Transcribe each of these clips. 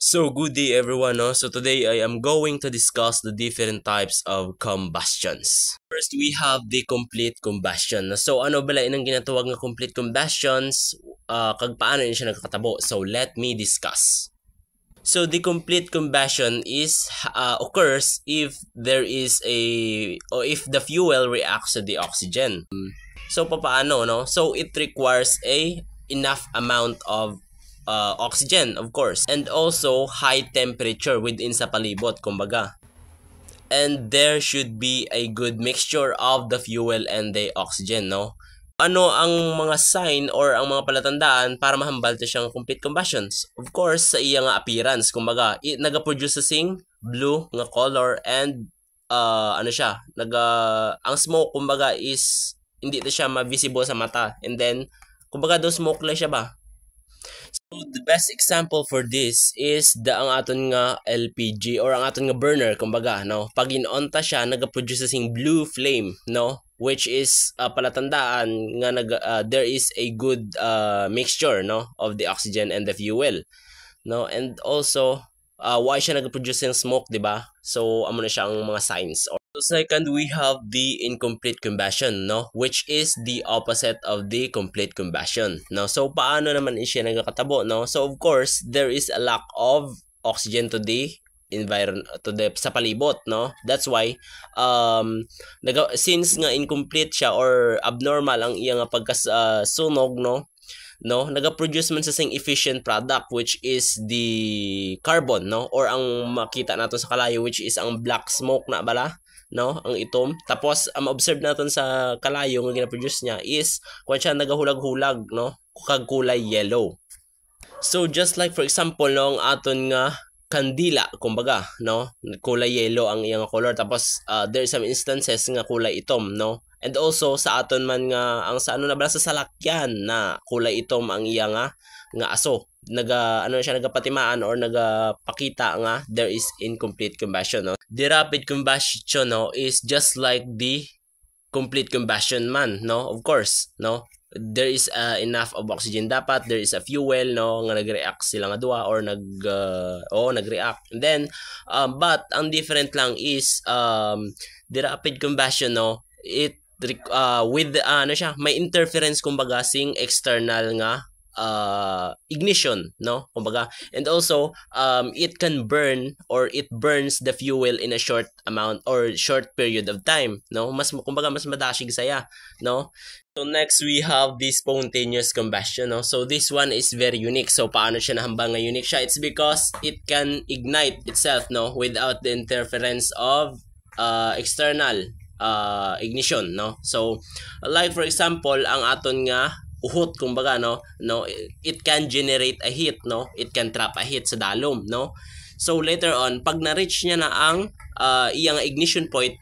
So good day everyone. No? So today I am going to discuss the different types of combustions. First we have the complete combustion. So ano bala inang ginatawag nga complete combustions? Kag paano yun siya nagkatabo? So let me discuss. So the complete combustion is occurs if there is or if the fuel reacts to the oxygen. So paano no? So it requires enough amount of oxygen, of course, and also high temperature within sa palibot, kumbaga. And there should be a good mixture of the fuel and the oxygen, no? Ano ang mga sign or ang mga palatandaan para mahambal to siyang complete combustions? Of course, sa iya nga appearance, kumbaga, naga-produce sing blue nga color and ano siya, ang smoke kumbaga is hindi na siya ma-visible sa mata. And then, kumbaga do smoke lang siya ba? So the best example for this is ang aton nga LPG or ang aton nga burner, kumbaga, no? Pag in-on ta siya, naga-produce sing blue flame, no? Which is palatandaan nga there is a good mixture, no, of the oxygen and the fuel, no? And also why siya naga-produce ng smoke, di ba? So amo na siya ang mga signs. So second, we have the incomplete combustion, no, which is the opposite of the complete combustion, no? So paano naman siya nagkakatabo, no? So of course there is a lack of oxygen to the sa palibot, no? That's why since nga incomplete siya or abnormal ang iya nga pagkasunog, no, naga-produce man sa sing efficient product, which is the carbon, no, or ang makita nato sa kalayo, which is ang black smoke na bala, no, ang itom. Tapos ang observe naton sa kalayo nga gina-produce niya is kung siya nagahulag-hulag, no, kag kulay yellow. So just like for example, no, ang aton nga kandila, kumbaga, no, kulay yellow ang iyang color, tapos there are some instances nga kulay itom, no. And also sa aton man nga ang sa ano na bala sa salakyan na kulay itom ang iyang nga aso, nagapatimaan or nagapakita nga there is incomplete combustion, no. The rapid combustion, no, is just like the complete combustion man, no, of course, no. There is enough of oxygen dapat, there is a fuel, no, nga nagreact sila nga duha or nagreact. And then but ang different lang is the rapid combustion, no, it with ano siya, may interference kumbaga sing external nga ignition, no, kumbaga. And also it can burn or it burns the fuel in a short amount or short period of time, no, kumbaga mas madashig saya, no. So next we have the spontaneous combustion, no. So this one is very unique. So paano siya nahambal nga unique siya? It's because it can ignite itself, no, without the interference of external ignition, no. So like for example, ang aton nga uhot, kumbaga, no, it can generate a heat, no, it can trap a heat sa dalom, no. So later on pag na-reach niya na ang iyang ignition point,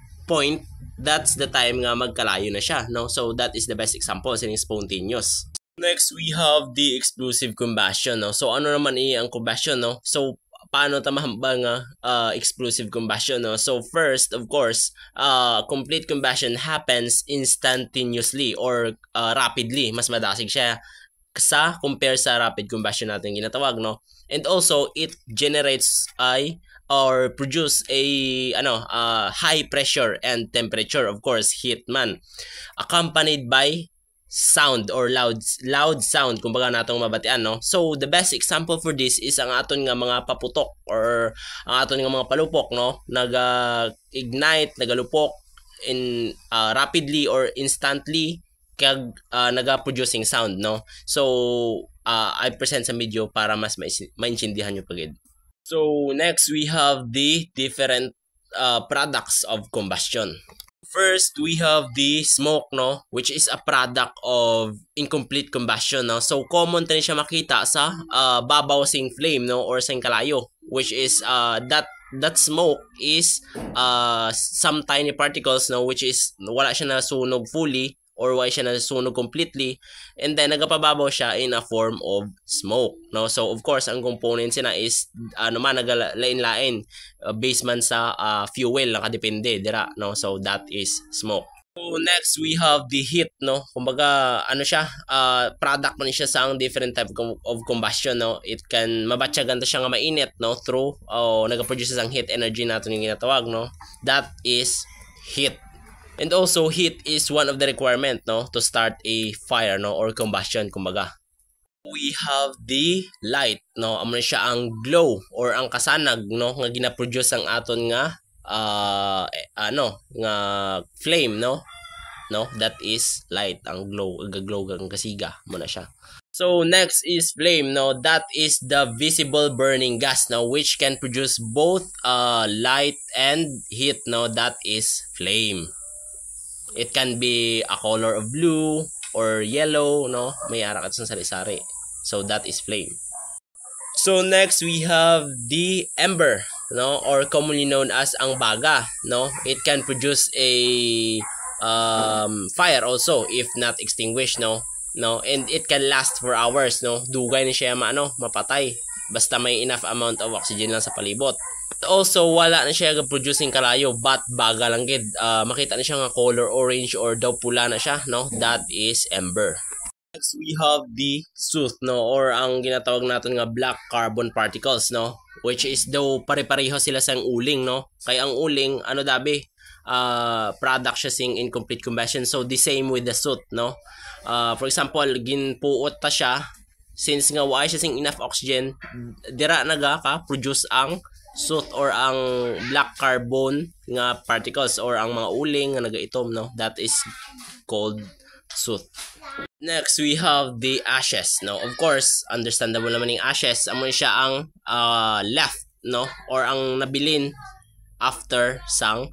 that's the time nga magkalayo na siya, no. So that is the best example sa spontaneous. Next we have the explosive combustion, no. So ano naman ang combustion, no. So paano ta mahambal nga explosive combustion, no? So first, of course, complete combustion happens instantaneously or rapidly. Mas madasig siya sa compare sa rapid combustion natin ginatawag, no? And also it generates or produce a high pressure and temperature, of course, heat man, accompanied by sound or loud sound, kumbaga natong mabatian, no. So the best example for this is ang aton nga mga paputok or ang aton nga mga palupok, no, naga-ignite, nagalupok in rapidly or instantly kag naga-producing sound, no. So I present sa video para mas maintindihan nyo pagid. So next we have the different products of combustion. First, we have the smoke, no, which is a product of incomplete combustion, no. So common tani siya makita sa babaw sing flame, no, or sing kalayo, which is that smoke is some tiny particles, no, which is wala siya nasunog fully or wala siya nasunog completely, and then nagapababaw siya in a form of smoke, no. So of course ang components na is nagalain-lain based man sa fuel, nakadepende dira, no. So that is smoke. So next we have the heat, no. Kumbaga ano siya, product man siya sa ang different type of combustion, no. It can mabatyagan to siya nga mainit, no, through nagaproduce ang heat energy natin yung ginatawag, no. That is heat. And also heat is one of the requirement, no, to start a fire, no, or combustion kumbaga. We have the light, no. Amo siya ang glow or ang kasanag, no, nga gina-produce ang aton nga nga flame, no, that is light, ang glow, ang kasiga mo na siya. So next is flame, no, that is the visible burning gas, no, which can produce both light and heat, no, that is flame. It can be a color of blue or yellow, no, may ara ka sa sari-sari, so that is flame. So next we have the ember, no, or commonly known as ang baga, no. It can produce a fire also if not extinguished, no, and it can last for hours, no. Dugay ni siya mapatay basta may enough amount of oxygen lang sa palibot. Also wala na siya producing kalayo, but baga lang gid. Makita na siya nga color orange or daw pula na siya, no, that is ember. Next we have the soot, no, or ang ginatawag natin nga black carbon particles, no, which is daw pare-pareho sila sa uling, no. Kaya ang uling product siya sing incomplete combustion, so the same with the soot, no. For example, ginpuot ta siya, since nga wala siya sing enough oxygen, dira naga ka produce ang soot or ang black carbon nga particles or ang mga uling nga nagaitom, no, that is called soot. Next we have the ashes, no. Of course understandable naman yung ashes, amo siya ang left, no, or ang nabilin after sang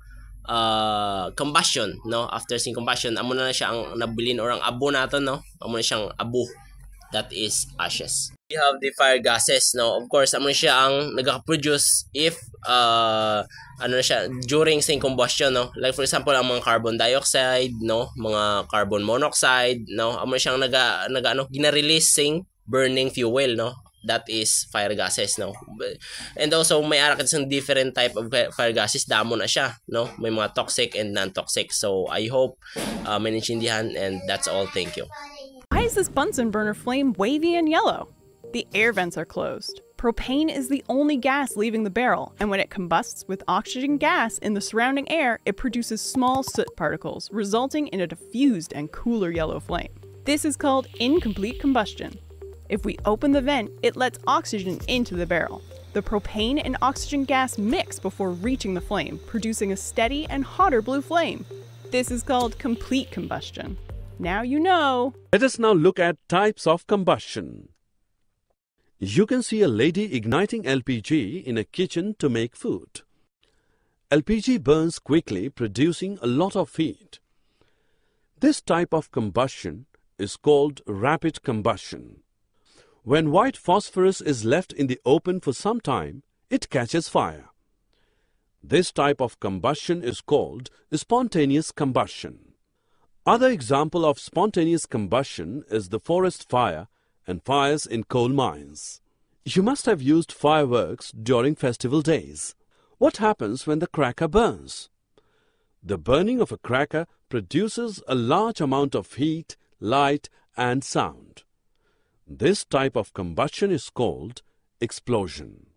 combustion, no. After sing combustion, amo na siya ang nabilin or ang abo naton, no, amo na siyang abo, that is ashes. We have the fire gases, no. Of course amo siya ang nagaka-produce if siya during sing combustion, no. Like for example ang mga carbon dioxide, no, mga carbon monoxide, no, amo siyang gina-release sing burning fuel, no, that is fire gases, no. And also may ara ka sa different type of fire gases, damo na siya, no. May mga toxic and non-toxic. So I hope may naintindihan, and that's all. Thank you. Why is this Bunsen burner flame wavy and yellow? The air vents are closed. Propane is the only gas leaving the barrel, and when it combusts with oxygen gas in the surrounding air, it produces small soot particles, resulting in a diffused and cooler yellow flame. This is called incomplete combustion. If we open the vent, it lets oxygen into the barrel. The propane and oxygen gas mix before reaching the flame, producing a steady and hotter blue flame. This is called complete combustion. Now you know. Let us now look at types of combustion. You can see a lady igniting LPG in a kitchen to make food. LPG burns quickly, producing a lot of heat. This type of combustion is called rapid combustion. When white phosphorus is left in the open for some time, it catches fire. This type of combustion is called spontaneous combustion. Other example of spontaneous combustion is the forest fire and fires in coal mines. You must have used fireworks during festival days. What happens when the cracker burns? The burning of a cracker produces a large amount of heat, light, and sound. This type of combustion is called explosion.